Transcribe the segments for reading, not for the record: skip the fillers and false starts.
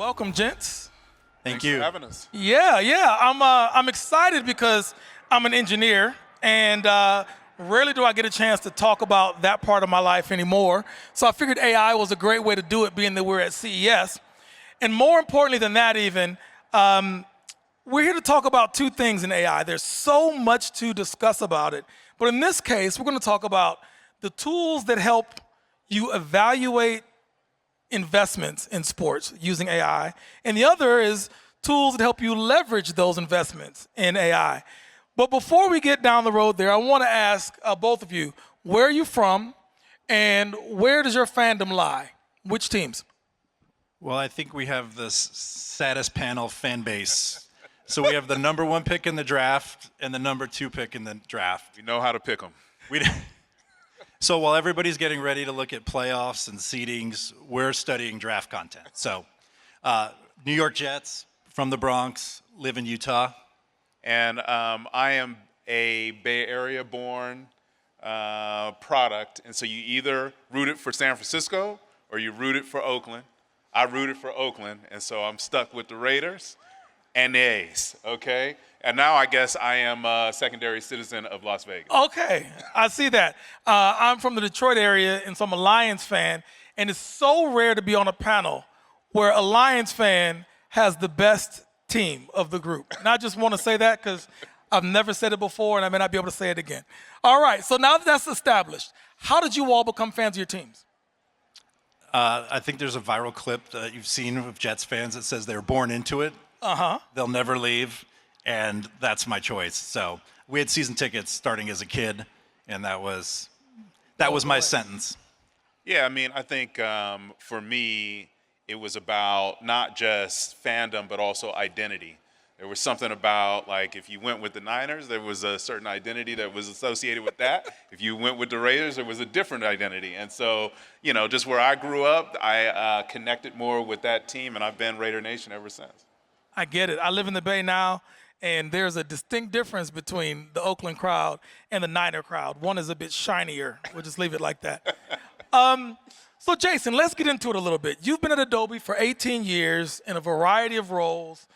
Welcome, gents. Thanks you for having us. Yeah. I'm excited because I'm an engineer, and rarely do I get a chance to talk about that part of my life anymore. So I figured AI was a great way to do it, being that we're at CES. And more importantly than that, even, we're here to talk about two things in AI. There's so much to discuss about it. But in this case, we're going to talk about the tools that help you evaluate investments in sports using AI. And the other is tools that help you leverage those investments in AI. But before we get down the road there, I want to ask both of you, where are you from and where does your fandom lie? Which teams? Well, I think we have the saddest panel fan base. So we have the number 1 pick in the draft and the number 2 pick in the draft. We know how to pick them. So while everybody's getting ready to look at playoffs and seedings, we're studying draft content. So New York Jets, from the Bronx, live in Utah. And I am a Bay Area born product. And so you either rooted for San Francisco or you rooted for Oakland. I rooted for Oakland, and so I'm stuck with the Raiders and the A's, okay? And now I guess I am a secondary citizen of Las Vegas. Okay, I see that. I'm from the Detroit area, and so I'm a Lions fan. And it's so rare to be on a panel where a Lions fan has the best team of the group. And I just want to say that because I've never said it before, and I may not be able to say it again. All right, so now that that's established, how did you all become fans of your teams? I think there's a viral clip that you've seen of Jets fans that says they're born into it. They'll never leave. And that's my choice. So we had season tickets starting as a kid, and that was my sentence. Yeah, I mean, I think for me, it was about not just fandom, but also identity. There was something about, like, if you went with the Niners, there was a certain identity that was associated with that. If you went with the Raiders, there was a different identity. And so, just where I grew up, I connected more with that team, and I've been Raider Nation ever since. I get it. I live in the Bay now, and there's a distinct difference between the Oakland crowd and the Niner crowd. One is a bit shinier. We'll just leave it like that. So, Jason, let's get into it a little bit. You've been at Adobe for 18 years in a variety of roles.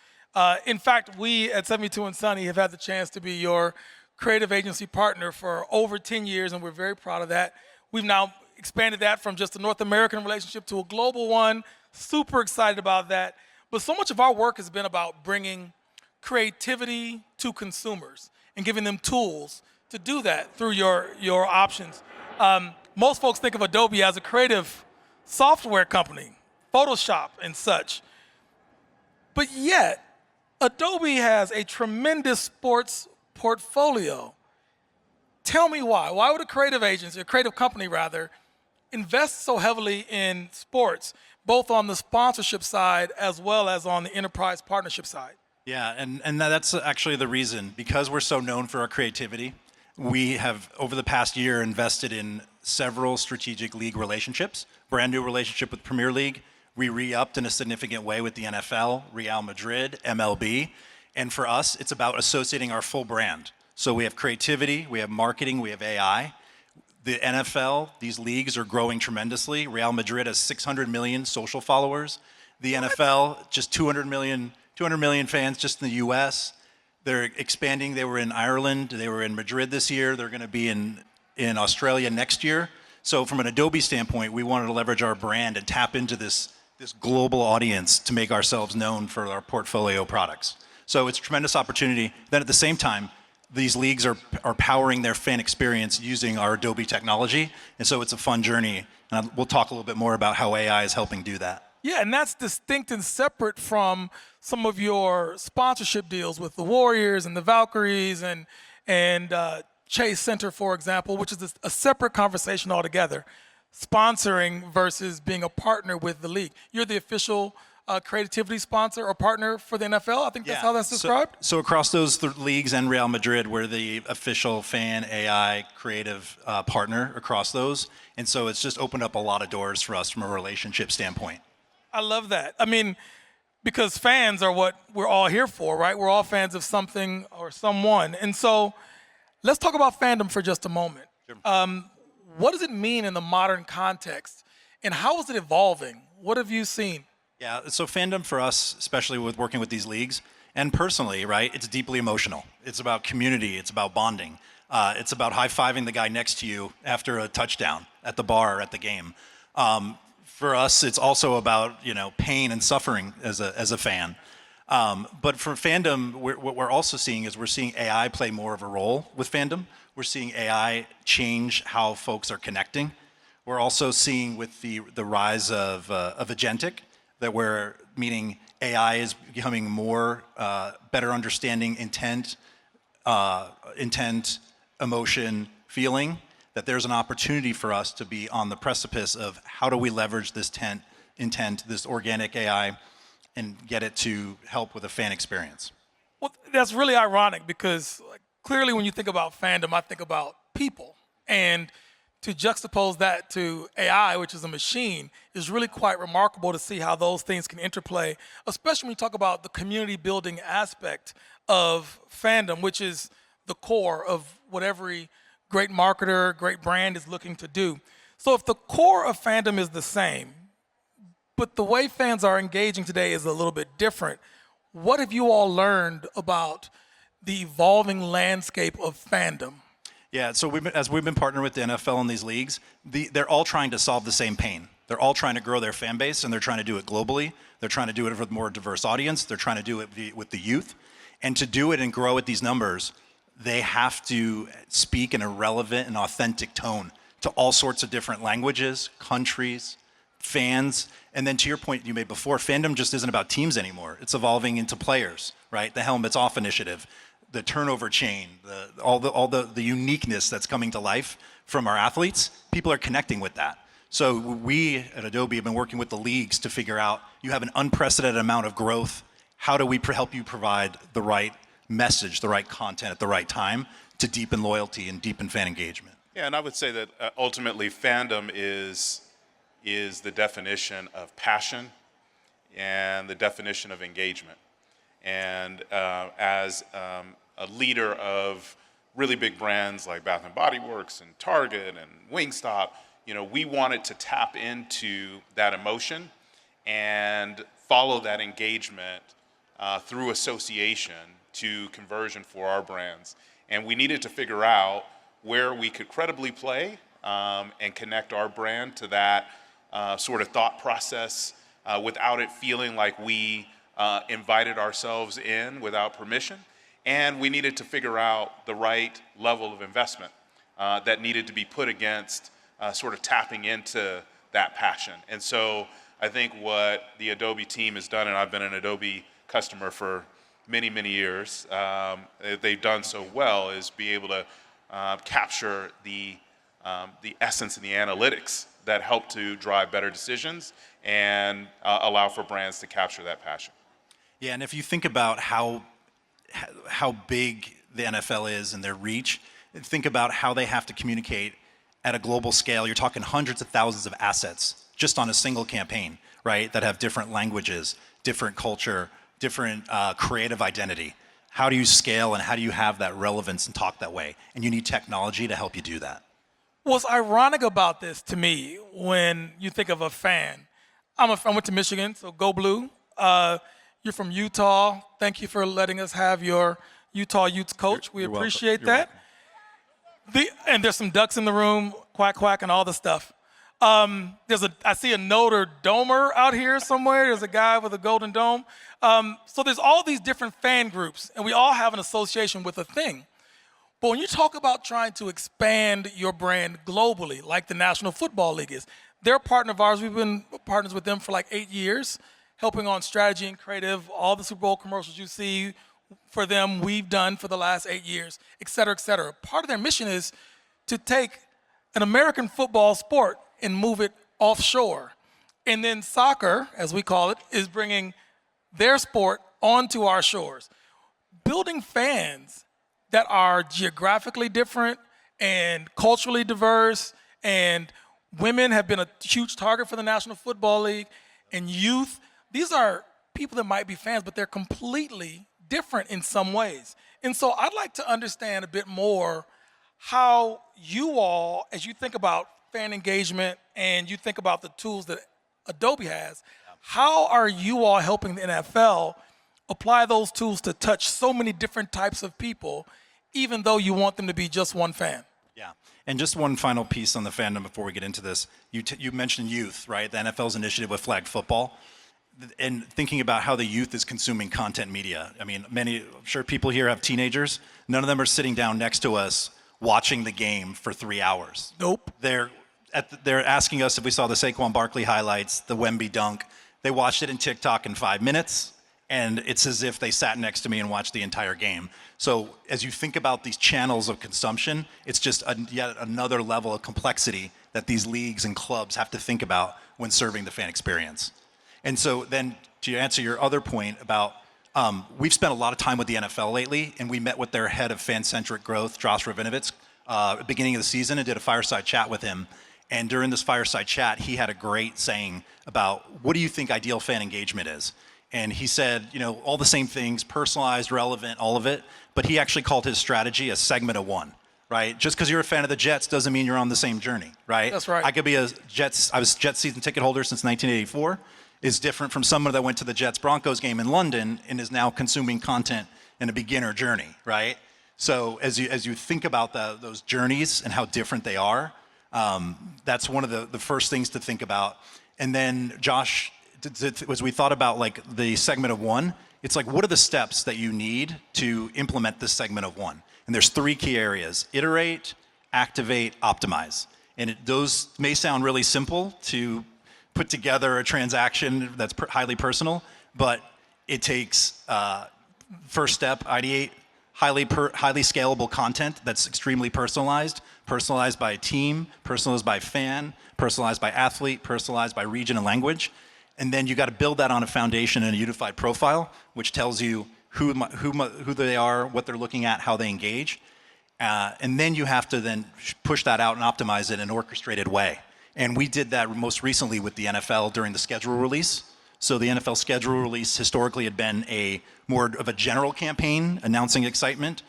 In fact, we at 72andSunny have had the chance to be your creative agency partner for over 10 years, and we're very proud of that. We've now expanded that from just a North American relationship to a global one. Super excited about that. But so much of our work has been about bringing creativity to consumers and giving them tools to do that through your options. Most folks think of Adobe as a creative software company, Photoshop and such. But yet, Adobe has a tremendous sports portfolio. Tell me why. Why would a creative agency, a creative company rather, invest so heavily in sports, both on the sponsorship side as well as on the enterprise partnership side? Yeah, and that's actually the reason. Because we're so known for our creativity, we have, over the past year, invested in several strategic league relationships. Brand new relationship with Premier League. We re-upped in a significant way with the NFL, Real Madrid, MLB. And for us, it's about associating our full brand. So we have creativity, we have marketing, we have AI. The NFL, these leagues are growing tremendously. Real Madrid has 600 million social followers. The NFL, just 200 million fans just in the US. They're expanding. They were in Ireland. They were in Madrid this year. They're going to be in Australia next year. So from an Adobe standpoint, we wanted to leverage our brand and tap into this global audience to make ourselves known for our portfolio products. So it's a tremendous opportunity. Then at the same time, these leagues are powering their fan experience using our Adobe technology. And so it's a fun journey. And we'll talk a little bit more about how AI is helping do that. Yeah, and that's distinct and separate from some of your sponsorship deals with the Warriors and the Valkyries and Chase Center, for example, which is a separate conversation altogether. Sponsoring versus being a partner with the league. You're the official creativity sponsor or partner for the NFL. I think that's how that's described. So across those leagues and Real Madrid, we're the official fan AI creative partner across those. And so it's just opened up a lot of doors for us from a relationship standpoint. I love that. I mean, because fans are what we're all here for, right? We're all fans of something or someone. And so let's talk about fandom for just a moment. Sure. What does it mean in the modern context, and how is it evolving? What have you seen? Yeah, so fandom for us, especially with working with these leagues, and personally, right, it's deeply emotional. It's about community, it's about bonding. It's about high-fiving the guy next to you after a touchdown at the bar or at the game. For us, it's also about, pain and suffering as a fan. But for fandom, what we're also seeing is we're seeing AI play more of a role with fandom. We're seeing AI change how folks are connecting. We're also seeing with the rise of agentic, meaning AI is becoming more better understanding intent, emotion, feeling, that there's an opportunity for us to be on the precipice of how do we leverage this intent, this organic AI, and get it to help with a fan experience. Well, that's really ironic because clearly when you think about fandom, I think about people. And to juxtapose that to AI, which is a machine, is really quite remarkable to see how those things can interplay, especially when you talk about the community building aspect of fandom, which is the core of what every great marketer, great brand is looking to do. So if the core of fandom is the same, but the way fans are engaging today is a little bit different, what have you all learned about the evolving landscape of fandom? Yeah, so as we've been partnering with the NFL and these leagues, they're all trying to solve the same pain. They're all trying to grow their fan base, and they're trying to do it globally. They're trying to do it with a more diverse audience. They're trying to do it with the youth. And to do it and grow at these numbers, they have to speak in a relevant and authentic tone to all sorts of different languages, countries, fans. And then to your point you made before, fandom just isn't about teams anymore. It's evolving into players, right? The helmets off initiative, the turnover chain, all the uniqueness that's coming to life from our athletes, people are connecting with that. So we at Adobe have been working with the leagues to figure out, you have an unprecedented amount of growth. How do we help you provide the right message, the right content at the right time to deepen loyalty and deepen fan engagement? Yeah, and I would say that ultimately fandom is the definition of passion and the definition of engagement. And as a leader of really big brands like Bath & Body Works and Target and Wingstop, we wanted to tap into that emotion and follow that engagement through association to conversion for our brands. And we needed to figure out where we could credibly play and connect our brand to that sort of thought process without it feeling like we invited ourselves in without permission. And we needed to figure out the right level of investment that needed to be put against sort of tapping into that passion. And so I think what the Adobe team has done, and I've been an Adobe customer for many, many years, they've done so well, is be able to capture the essence and the analytics that help to drive better decisions and allow for brands to capture that passion. Yeah, and if you think about how big the NFL is and their reach, think about how they have to communicate at a global scale. You're talking hundreds of thousands of assets just on a single campaign, right? That have different languages, different culture, different creative identity. How do you scale and how do you have that relevance and talk that way? And you need technology to help you do that. What's ironic about this to me, when you think of a fan, I went to Michigan, so go blue. You're from Utah. Thank you for letting us have your Utah Utes coach. We appreciate that. And there's some ducks in the room, quack, quack, and all the stuff. I see a Notre Domer out here somewhere. There's a guy with a golden dome. So there's all these different fan groups, and we all have an association with a thing. But when you talk about trying to expand your brand globally, like the National Football League is, they're a partner of ours. We've been partners with them for like 8 years, helping on strategy and creative. All the Super Bowl commercials you see for them, we've done for the last 8 years, et cetera, et cetera. Part of their mission is to take an American football sport and move it offshore. And then soccer, as we call it, is bringing their sport onto our shores. Building fans that are geographically different and culturally diverse, and women have been a huge target for the National Football League, and youth. These are people that might be fans, but they're completely different in some ways. And so I'd like to understand a bit more how you all, as you think about fan engagement and you think about the tools that Adobe has, How are you all helping the NFL apply those tools to touch so many different types of people, even though you want them to be just one fan? Yeah. And just one final piece on the fandom before we get into this. You mentioned youth, right? The NFL's initiative with flag football. And thinking about how the youth is consuming content media. I mean, I'm sure people here have teenagers. None of them are sitting down next to us watching the game for 3 hours. Nope. They're asking us if we saw the Saquon Barkley highlights, the Wemby dunk. They watched it in TikTok in 5 minutes, and it's as if they sat next to me and watched the entire game. So as you think about these channels of consumption, it's just yet another level of complexity that these leagues and clubs have to think about when serving the fan experience. And so then to answer your other point about, we've spent a lot of time with the NFL lately, and we met with their head of fan-centric growth, Josh Ravinovitz, at the beginning of the season and did a fireside chat with him. And during this fireside chat, he had a great saying about, what do you think ideal fan engagement is? And he said, all the same things, personalized, relevant, all of it, but he actually called his strategy a segment of one, right? Just because you're a fan of the Jets doesn't mean you're on the same journey, right? That's right. I was Jets season ticket holder since 1984, is different from someone that went to the Jets-Broncos game in London and is now consuming content in a beginner journey, right? So as you think about those journeys and how different they are, that's one of the first things to think about. And then Josh, as we thought about like the segment of one, it's like, what are the steps that you need to implement this segment of one? And there's 3 key areas: iterate, activate, optimize. And those may sound really simple to put together a transaction that's highly personal, but it takes first step, ideate, highly scalable content that's extremely personalized by team, personalized by fan, personalized by athlete, personalized by region and language. And then you got to build that on a foundation and a unified profile, which tells you who they are, what they're looking at, how they engage. And then you have to then push that out and optimize it in an orchestrated way. And we did that most recently with the NFL during the schedule release. So the NFL schedule release historically had been more of a general campaign announcing excitement.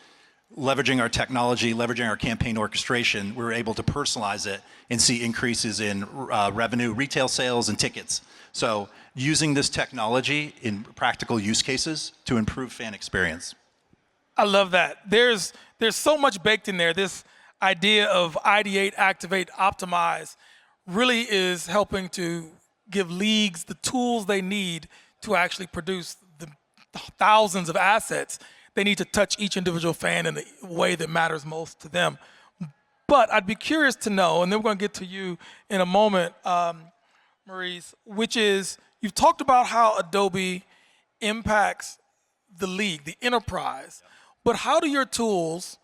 Leveraging our technology, leveraging our campaign orchestration, we were able to personalize it and see increases in revenue, retail sales, and tickets. So using this technology in practical use cases to improve fan experience. I love that. There's so much baked in there. This idea of ideate, activate, optimize really is helping to give leagues the tools they need to actually produce the thousands of assets they need to touch each individual fan in the way that matters most to them. But I'd be curious to know, and then we're going to get to you in a moment, Maurice, which is, you've talked about how Adobe impacts the league, the enterprise, but how do your tools,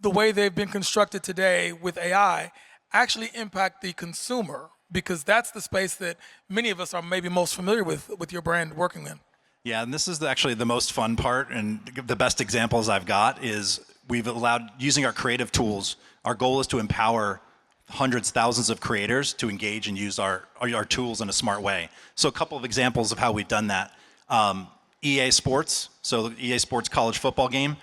the way they've been constructed today with AI, actually impact the consumer? Because that's the space that many of us are maybe most familiar with your brand working in. Yeah, and this is actually the most fun part, and the best examples I've got is we've allowed, using our creative tools, our goal is to empower hundreds, thousands of creators to engage and use our tools in a smart way. So a couple of examples of how we've done that. EA Sports, so the EA Sports college football game,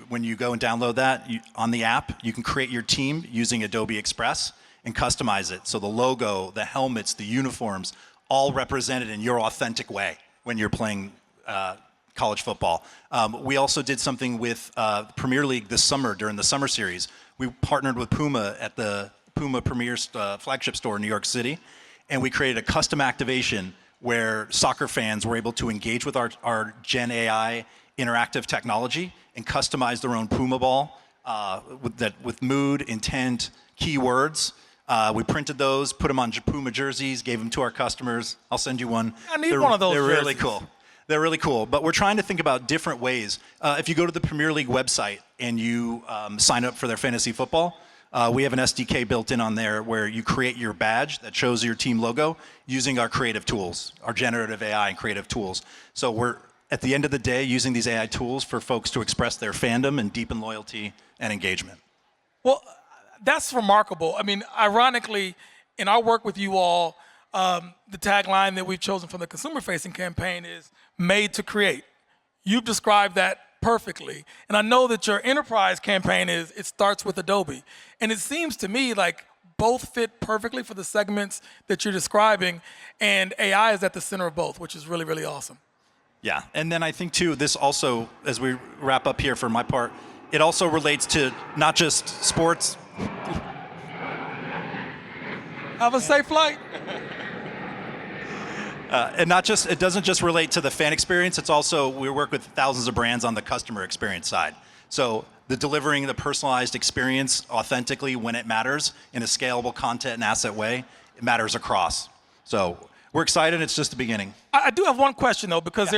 when you go and download that on the app, you can create your team using Adobe Express and customize it. So the logo, the helmets, the uniforms, all represented in your authentic way when you're playing college football. We also did something with Premier League this summer during the summer series. We partnered with Puma at the Puma Premier flagship store in New York City, and we created a custom activation where soccer fans were able to engage with our Gen AI interactive technology and customize their own Puma ball with mood, intent, keywords. We printed those, put them on Puma jerseys, gave them to our customers. I'll send you one. I need one of those They're jerseys. really cool. They're really cool. But we're trying to think about different ways. If you go to the Premier League website and you sign up for their fantasy football, we have an SDK built in on there where you create your badge that shows your team logo using our creative tools, our generative AI and creative tools. So we're, at the end of the day, using these AI tools for folks to express their fandom and deepen loyalty and engagement. Well, that's remarkable. I mean, ironically, in our work with you all, the tagline that we've chosen for the consumer-facing campaign is made to create. You've described that perfectly. And I know that your enterprise campaign it starts with Adobe. And it seems to me like both fit perfectly for the segments that you're describing, and AI is at the center of both, which is really, really awesome. Yeah, and then I think too, this also, as we wrap up here for my part, it also relates to not just sports. Have a safe flight. And not just, it doesn't just relate to the fan experience, it's also, we work with thousands of brands on the customer experience side. So the delivering the personalized experience authentically when it matters in a scalable content and asset way, it matters across. So we're excited, it's just the beginning. I do have one question though, because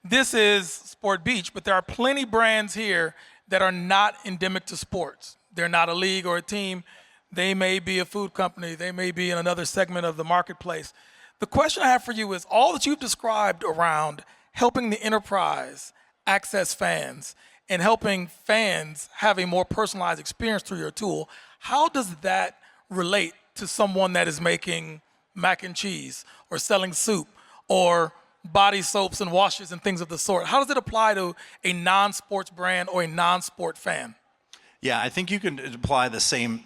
this is Sport Beach, but there are plenty brands here that are not endemic to sports. They're not a league or a team. They may be a food company. They may be in another segment of the marketplace. The question I have for you is all that you've described around helping the enterprise access fans and helping fans have a more personalized experience through your tool, how does that relate to someone that is making mac and cheese or selling soup or body soaps and washes and things of the sort? How does it apply to a non-sports brand or a non-sport fan? Yeah, I think you can apply the same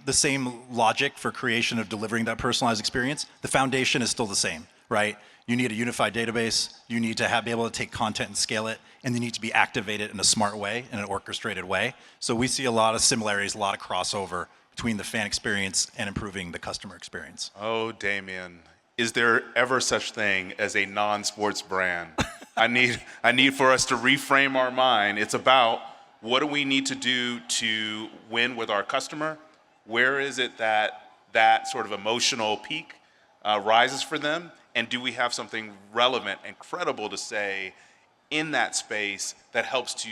logic for creation of delivering that personalized experience. The foundation is still the same, right? You need a unified database, you need to be able to take content and scale it, and you need to be activated in a smart way, in an orchestrated way. So we see a lot of similarities, a lot of crossover between the fan experience and improving the customer experience. Oh, Damien, is there ever such thing as a non-sports brand? I need for us to reframe our mind. It's about what do we need to do to win with our customer? Where is it that sort of emotional peak rises for them? And do we have something relevant and credible to say in that space that helps to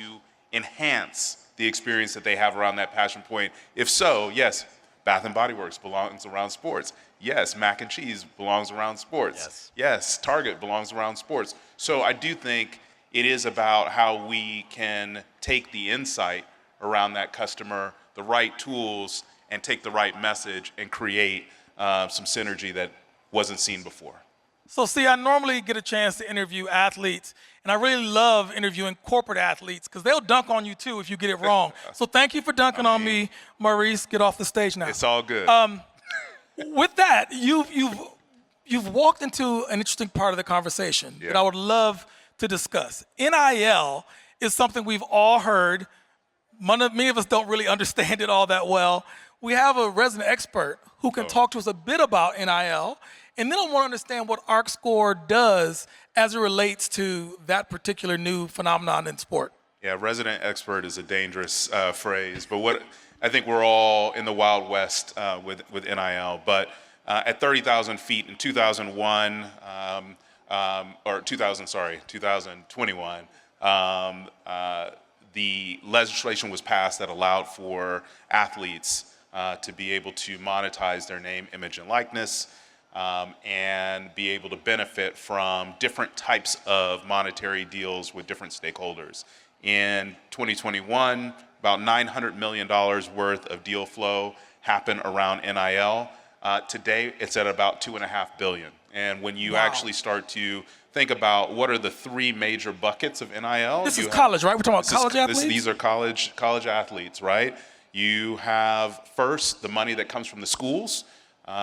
enhance the experience that they have around that passion point? If so, yes, Bath and Body Works belongs around sports. Yes, mac and cheese belongs around sports. Yes, Target belongs around sports. So I do think it is about how we can take the insight around that customer, the right tools, and take the right message and create some synergy that wasn't seen before. So see, I normally get a chance to interview athletes, and I really love interviewing corporate athletes because they'll dunk on you too if you get it wrong. So thank you for dunking on me, Maurice. Get off the stage now. It's all good. With that, you've walked into an interesting part of the conversation that I would love to discuss. NIL is something we've all heard. Many of us don't really understand it all that well. We have a resident expert who can talk to us a bit about NIL. And then I want to understand what ArcScore does as it relates to that particular new phenomenon in sport. Yeah, resident expert is a dangerous phrase, but what I think we're all in the Wild West with NIL. But at 30,000 feet in 2001, 2021, the legislation was passed that allowed for athletes to be able to monetize their name, image, and likeness. And be able to benefit from different types of monetary deals with different stakeholders. In 2021, about $900 million worth of deal flow happened around NIL. Today, it's at about $2.5 billion. And when you actually start to think about what are the three major buckets of NIL. This is college, right? We're talking about college athletes? These are college athletes, right? You have first the money that comes from the schools.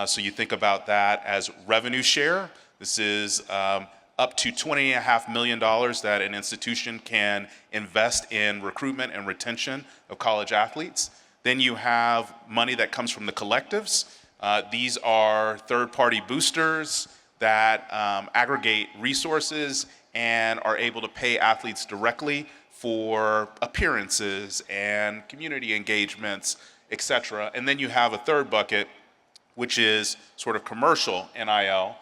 So you think about that as revenue share. This is up to $20.5 million that an institution can invest in recruitment and retention of college athletes. Then you have money that comes from the collectives. These are third-party boosters that aggregate resources and are able to pay athletes directly for appearances and community engagements, et cetera. And then you have a third bucket, which is sort of commercial NIL,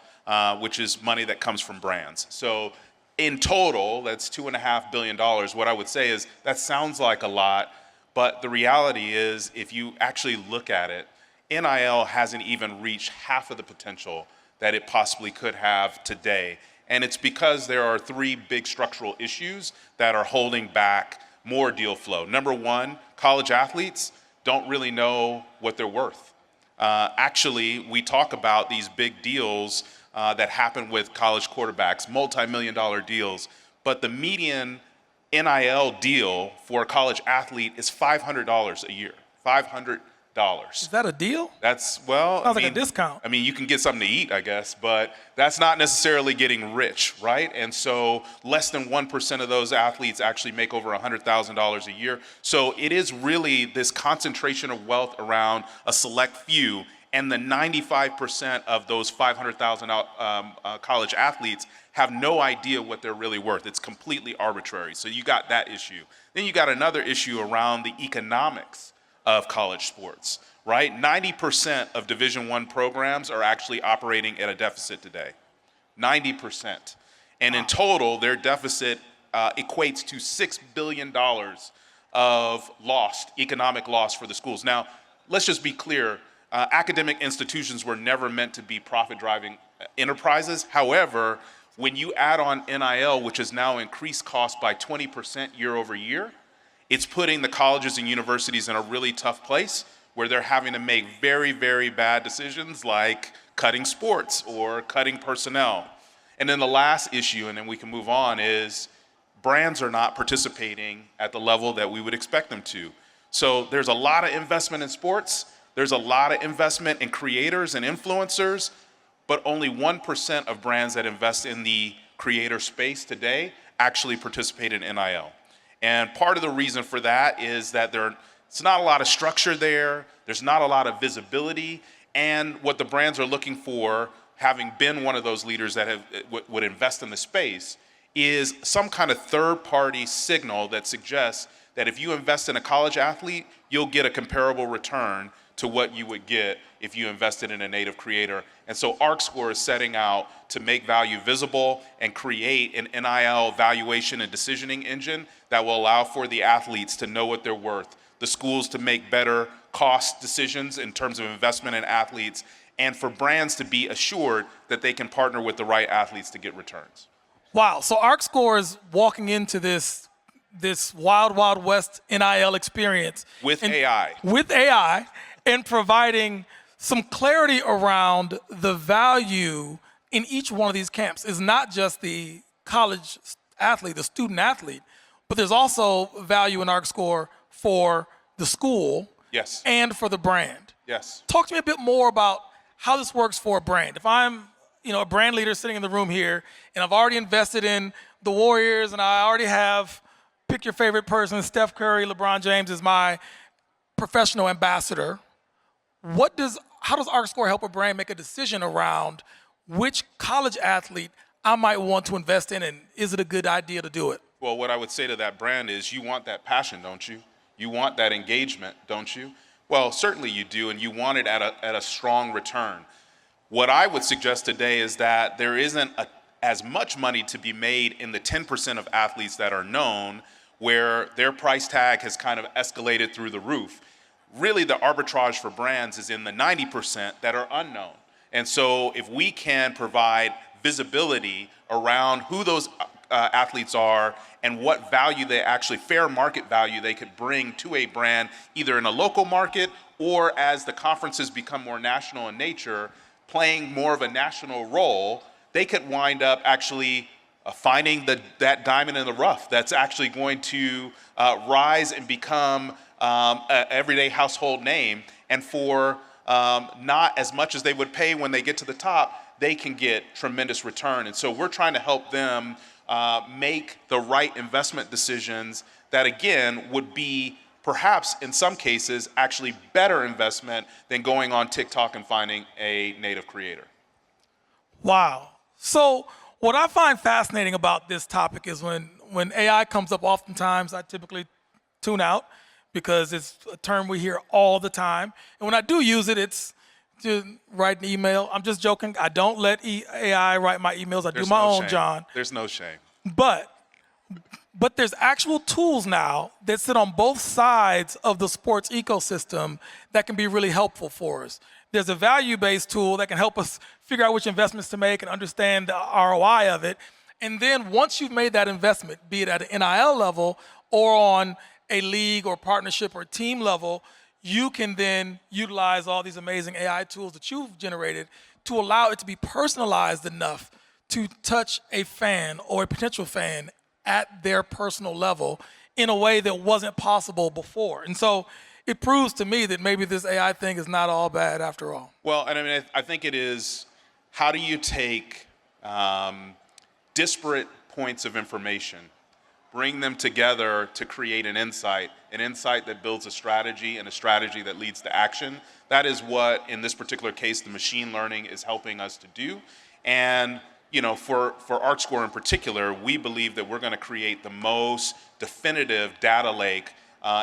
which is money that comes from brands. So in total, that's $2.5 billion. What I would say is that sounds like a lot, but the reality is if you actually look at it, NIL hasn't even reached half of the potential that it possibly could have today. And it's because there are three big structural issues that are holding back more deal flow. Number one, college athletes don't really know what they're worth. Actually, we talk about these big deals that happen with college quarterbacks, multi-million-dollar deals, but the median NIL deal for a college athlete is $500 a year, $500 Is that a deal? That's, well, Sounds like a discount. I mean, you can get something to eat, I guess, but that's not necessarily getting rich, right? And so less than 1% of those athletes actually make over $100,000 a year. So it is really this concentration of wealth around a select few, and the 95% of those 500,000 college athletes have no idea what they're really worth. It's completely arbitrary. So you got that issue. Then you got another issue around the economics of college sports, right? 90% of Division I programs are actually operating at a deficit today. 90%. And in total, their deficit equates to $6 billion of economic loss for the schools. Now, let's just be clear. Academic institutions were never meant to be profit-driving enterprises. However, when you add on NIL, which has now increased costs by 20% year over year, it's putting the colleges and universities in a really tough place where they're having to make very, very bad decisions like cutting sports or cutting personnel. And then the last issue, and then we can move on, is brands are not participating at the level that we would expect them to. So there's a lot of investment in sports. There's a lot of investment in creators and influencers, but only 1% of brands that invest in the creator space today actually participate in NIL. And part of the reason for that is that it's not a lot of structure there, there's not a lot of visibility, and what the brands are looking for, having been one of those leaders that would invest in the space, is some kind of third-party signal that suggests that if you invest in a college athlete, you'll get a comparable return to what you would get if you invested in a native creator. And so ArcScore is setting out to make value visible and create an NIL valuation and decisioning engine that will allow for the athletes to know what they're worth, the schools to make better cost decisions in terms of investment in athletes, and for brands to be assured that they can partner with the right athletes to get returns. Wow, so ArcScore is walking into this wild, wild west NIL experience. With AI. With AI, and providing some clarity around the value in each one of these camps. It's not just the college athlete, the student athlete, but there's also value in ArcScore for the school. Yes. And for the brand. Yes. Talk to me a bit more about how this works for a brand. If I'm, a brand leader sitting in the room here, and I've already invested in the Warriors, and I already have, pick your favorite person, Steph Curry, LeBron James is my professional ambassador. How does ArcScore help a brand make a decision around which college athlete I might want to invest in, and is it a good idea to do it? Well, what I would say to that brand is you want that passion, don't you? You want that engagement, don't you? Well, certainly you do, and you want it at a strong return. What I would suggest today is that there isn't as much money to be made in the 10% of athletes that are known, where their price tag has kind of escalated through the roof. Really, the arbitrage for brands is in the 90% that are unknown. And so if we can provide visibility around who those athletes are and what value they actually, fair market value they could bring to a brand, either in a local market or as the conferences become more national in nature, playing more of a national role, they could wind up actually finding that diamond in the rough that's actually going to rise and become an everyday household name. And for not as much as they would pay when they get to the top, they can get tremendous return. And so we're trying to help them make the right investment decisions that, again, would be perhaps in some cases actually better investment than going on TikTok and finding a native creator. Wow. So what I find fascinating about this topic is when AI comes up, oftentimes I typically tune out because it's a term we hear all the time. And when I do use it, it's to write an email. I'm just joking. I don't let AI write my emails. I do my own, shame. John. There's no shame. But there's actual tools now that sit on both sides of the sports ecosystem that can be really helpful for us. There's a value-based tool that can help us figure out which investments to make and understand the ROI of it. And then once you've made that investment, be it at an NIL level or on a league or partnership or team level, you can then utilize all these amazing AI tools that you've generated to allow it to be personalized enough to touch a fan or a potential fan at their personal level in a way that wasn't possible before. And so it proves to me that maybe this AI thing is not all bad after all. Well, and I mean, I think it is, how do you take disparate points of information, bring them together to create an insight that builds a strategy, and a strategy that leads to action? That is what, in this particular case, the machine learning is helping us to do. And for ArcScore in particular, we believe that we're going to create the most definitive data lake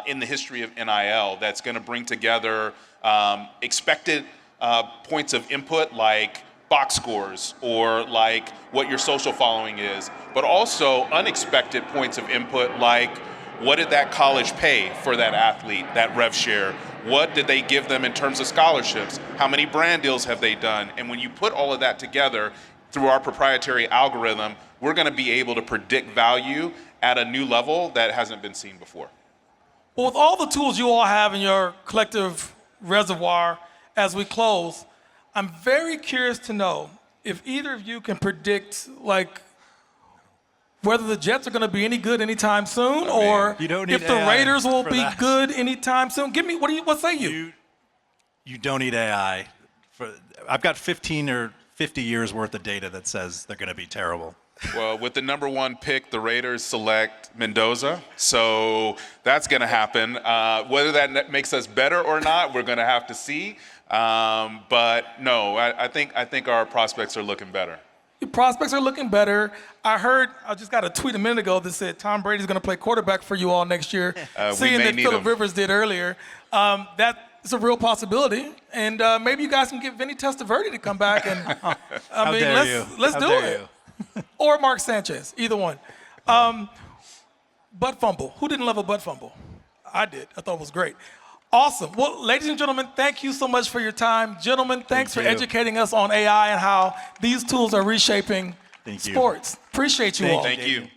in the history of NIL that's going to bring together expected points of input like box scores or like what your social following is, but also unexpected points of input like what did that college pay for that athlete, that rev share? What did they give them in terms of scholarships? How many brand deals have they done? And when you put all of that together through our proprietary algorithm, we're going to be able to predict value at a new level that hasn't been seen before. Well, with all the tools you all have in your collective reservoir as we close, I'm very curious to know if either of you can predict, like, whether the Jets are going to be any good anytime soon, or You don't need if the AI Raiders will for be that. good anytime soon. Give me, what say you? You don't need AI. I've got 15 or 50 years worth of data that says they're going to be terrible. Well, with the number 1 pick, the Raiders select Mendoza, so that's going to happen. Whether that makes us better or not, we're going to have to see. But no, I think our prospects are looking better. Your prospects are looking better. I just got a tweet a minute ago that said Tom Brady's going to play quarterback for you all next year. Seeing may that need Phillip him. Rivers did earlier, that is a real possibility. And maybe you guys can get Vinny Testaverde to come back and How dare you. let's How do dare it. you. Or Mark Sanchez, either one. Butt fumble. Who didn't love a butt fumble? I did. I thought it was great. Awesome. Well, ladies and gentlemen, thank you so much for your time. Gentlemen, thanks for you. educating us on AI and how these tools are reshaping Thank you. sports. Appreciate you all. Thank you.